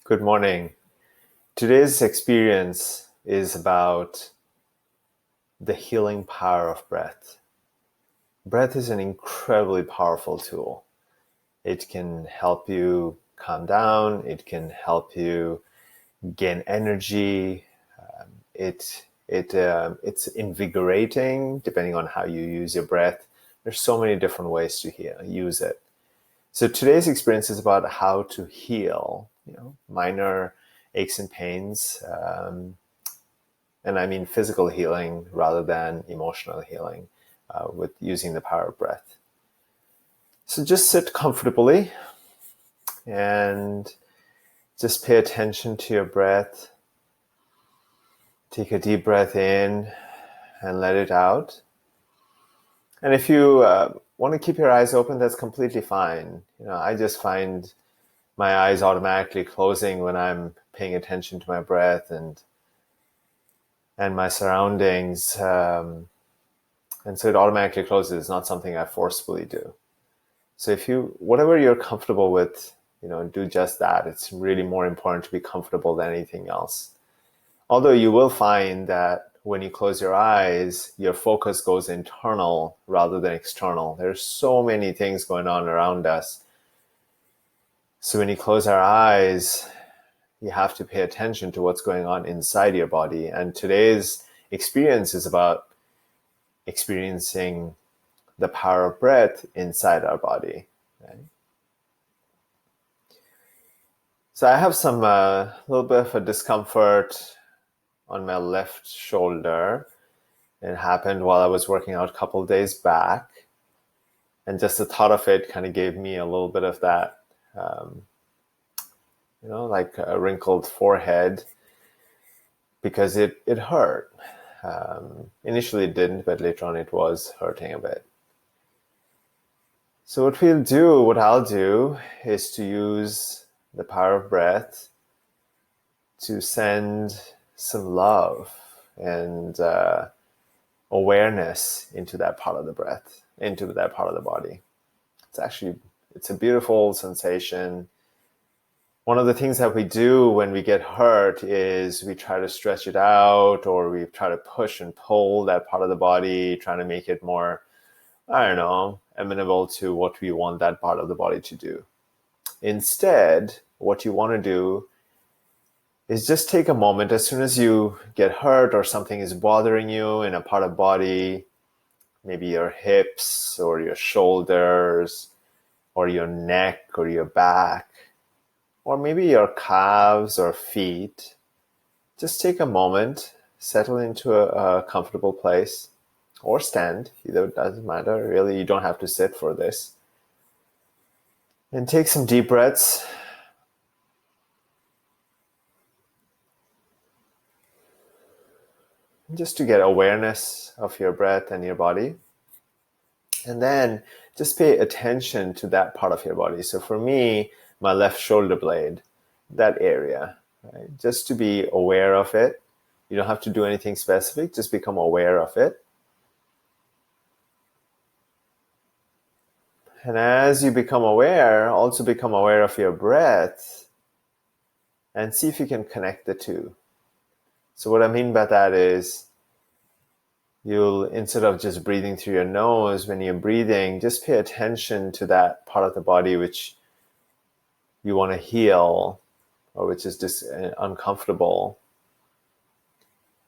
Good morning. Today's experience is about the healing power of breath. Breath is an incredibly powerful tool. It can help you calm down, it can help you gain energy. It's invigorating depending on how you use your breath. There's so many different ways to use it. So today's experience is about how to heal, minor aches and pains, and I mean physical healing rather than emotional healing with using the power of breath. So just sit comfortably and just pay attention to your breath. Take a deep breath in and let it out. And if you want to keep your eyes open, that's completely fine. I just find my eyes automatically closing when I'm paying attention to my breath and my surroundings. And so it automatically closes. It's not something I forcefully do. So whatever you're comfortable with, do just that. It's really more important to be comfortable than anything else. Although you will find that when you close your eyes, your focus goes internal rather than external. There's so many things going on around us. So when you close our eyes, you have to pay attention to what's going on inside your body. And today's experience is about experiencing the power of breath inside our body. Right? So I have some little bit of a discomfort on my left shoulder. It happened while I was working out a couple of days back. And just the thought of it kind of gave me a little bit of that, like a wrinkled forehead, because it hurt. Initially it didn't, but later on it was hurting a bit. So what I'll do is to use the power of breath to send some love and awareness into that part of the breath, into that part of the body. It's a beautiful sensation. One of the things that we do when we get hurt is we try to stretch it out, or we try to push and pull that part of the body, trying to make it more, amenable to what we want that part of the body to do. Instead, what you want to do is just take a moment as soon as you get hurt or something is bothering you in a part of body, maybe your hips or your shoulders or your neck or your back, or maybe your calves or feet. Just take a moment, settle into a comfortable place, or stand. Either doesn't matter. Really, you don't have to sit for this. And take some deep breaths. Just to get awareness of your breath and your body. And then just pay attention to that part of your body. So for me, my left shoulder blade, that area, right? Just to be aware of it. You don't have to do anything specific, just become aware of it. And as you become aware, also become aware of your breath and see if you can connect the two. So what I mean by that is you'll, instead of just breathing through your nose, when you're breathing, just pay attention to that part of the body which you want to heal or which is just uncomfortable.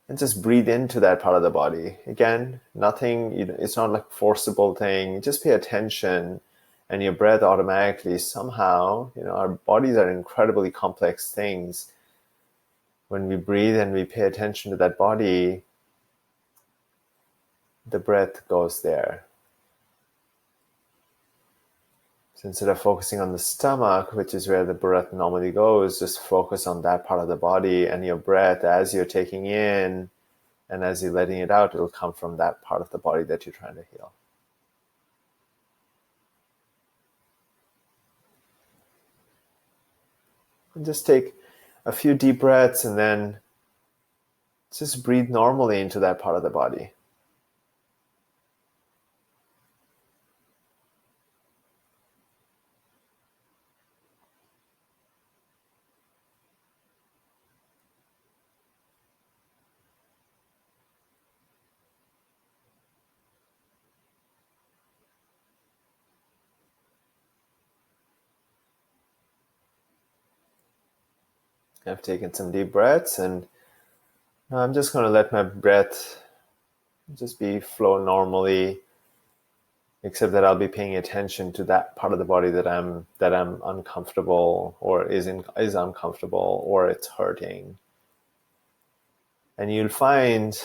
And just breathe into that part of the body. Again, nothing, it's not like a forcible thing. Just pay attention, and your breath automatically somehow, our bodies are incredibly complex things. When we breathe and we pay attention to that body, the breath goes there. So instead of focusing on the stomach, which is where the breath normally goes, just focus on that part of the body, and your breath, as you're taking in and as you're letting it out, it'll come from that part of the body that you're trying to heal. And just take a few deep breaths and then just breathe normally into that part of the body. I've taken some deep breaths, and I'm just going to let my breath just be flow normally, except that I'll be paying attention to that part of the body that I'm uncomfortable, or is uncomfortable, or it's hurting. And you'll find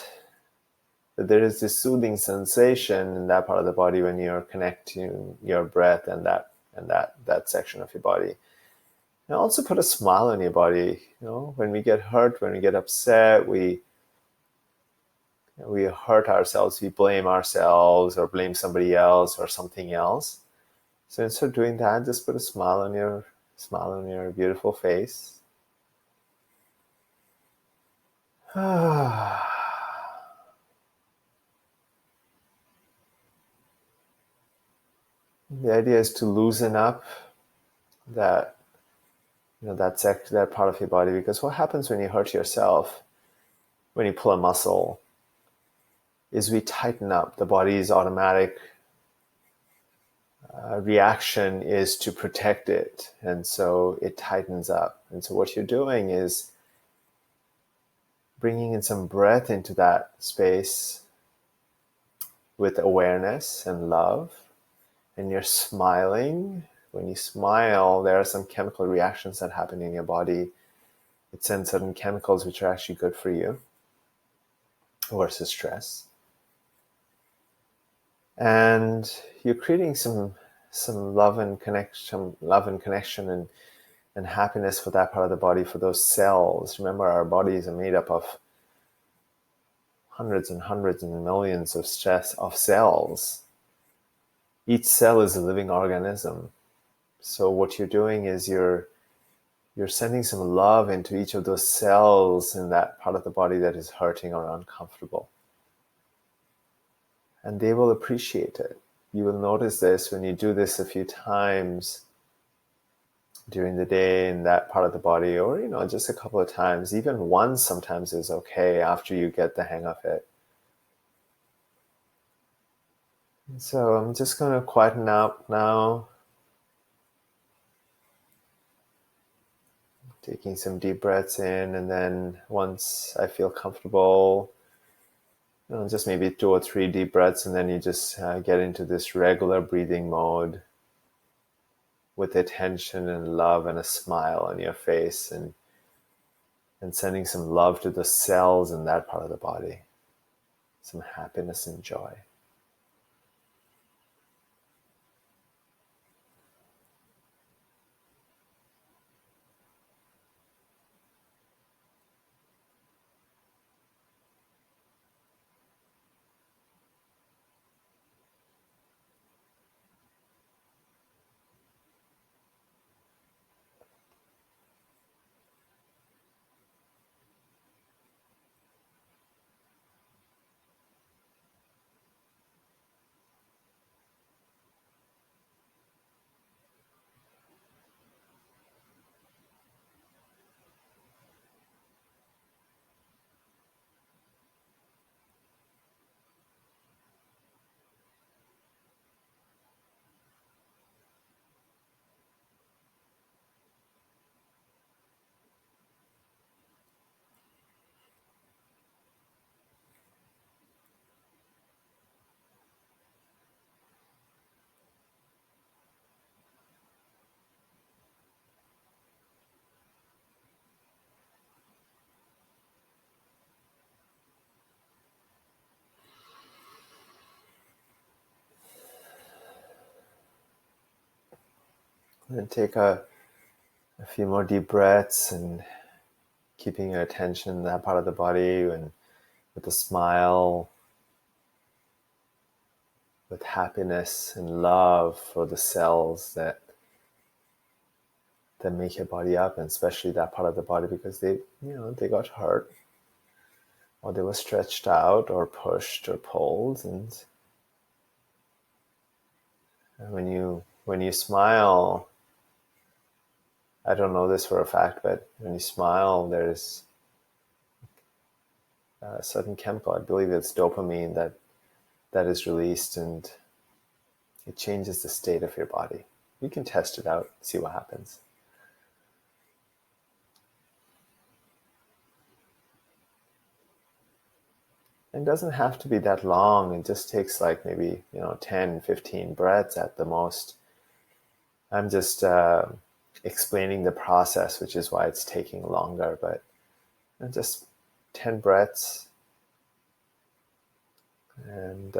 that there is this soothing sensation in that part of the body when you're connecting your breath and that section of your body. And also put a smile on your body. When we get hurt, when we get upset, we hurt ourselves, we blame ourselves or blame somebody else or something else. So instead of doing that, just put a smile on your beautiful face. The idea is to loosen up that that part of your body, because what happens when you hurt yourself, when you pull a muscle, is we tighten up. The body's automatic reaction is to protect it, and so it tightens up. And so what you're doing is bringing in some breath into that space with awareness and love, and you're smiling. When you smile, there are some chemical reactions that happen in your body. It sends certain chemicals which are actually good for you versus stress. And you're creating some love and connection and happiness for that part of the body, for those cells. Remember, our bodies are made up of hundreds and hundreds and millions of cells. Each cell is a living organism. So what you're doing is you're sending some love into each of those cells in that part of the body that is hurting or uncomfortable. And they will appreciate it. You will notice this when you do this a few times during the day in that part of the body, or just a couple of times. Even once sometimes is okay after you get the hang of it. And so I'm just going to quieten up now, taking some deep breaths in, and then once I feel comfortable, just maybe 2 or 3 deep breaths, and then you just get into this regular breathing mode with attention and love and a smile on your face, and sending some love to the cells in that part of the body, some happiness and joy. And then take a few more deep breaths, and keeping your attention in that part of the body, and with a smile, with happiness and love for the cells that make your body up, and especially that part of the body, because they got hurt, or they were stretched out or pushed or pulled. And when you smile, I don't know this for a fact, but when you smile, there's a certain chemical, I believe it's dopamine, that is released, and it changes the state of your body. You can test it out, see what happens. It doesn't have to be that long. It just takes like maybe 10, 15 breaths at the most. I'm just explaining the process, which is why it's taking longer, but just 10 breaths, and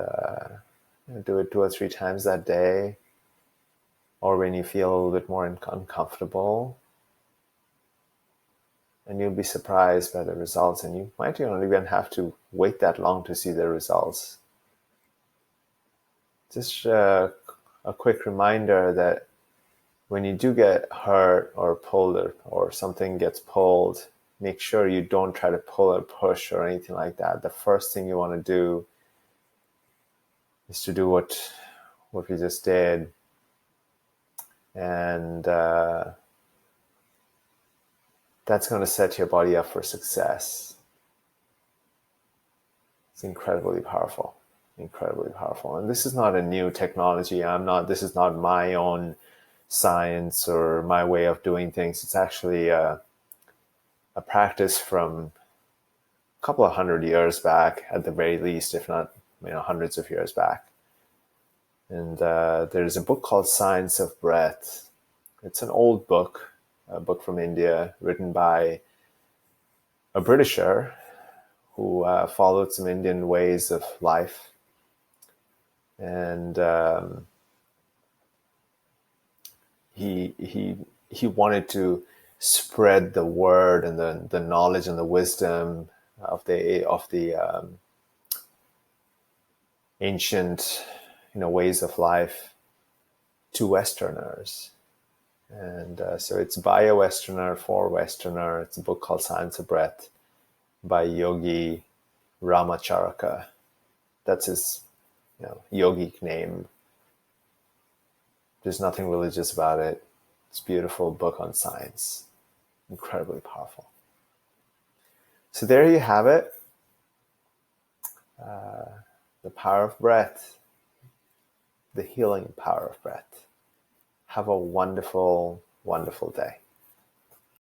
do it 2 or 3 times that day, or when you feel a little bit more uncomfortable, and you'll be surprised by the results, and you might not even have to wait that long to see the results. Just a quick reminder that when you do get hurt or pulled, or something gets pulled, make sure you don't try to pull or push or anything like that. The first thing you want to do is to do what we just did, and that's going to set your body up for success. It's incredibly powerful, incredibly powerful. And this is not a new technology. This is not my own science or my way of doing things. It's actually a practice from a couple of 100 years back, at the very least, if not hundreds of years back. And there's a book called Science of Breath. It's an old book, a book from India, written by a Britisher who followed some Indian ways of life. And he wanted to spread the word and the knowledge and the wisdom of the ancient ways of life to Westerners. And so it's by a Westerner for Westerner. It's a book called Science of Breath by Yogi Ramacharaka. That's his yogic name. There's nothing religious about it. It's a beautiful book on science. Incredibly powerful. So there you have it. The power of breath. The healing power of breath. Have a wonderful, wonderful day.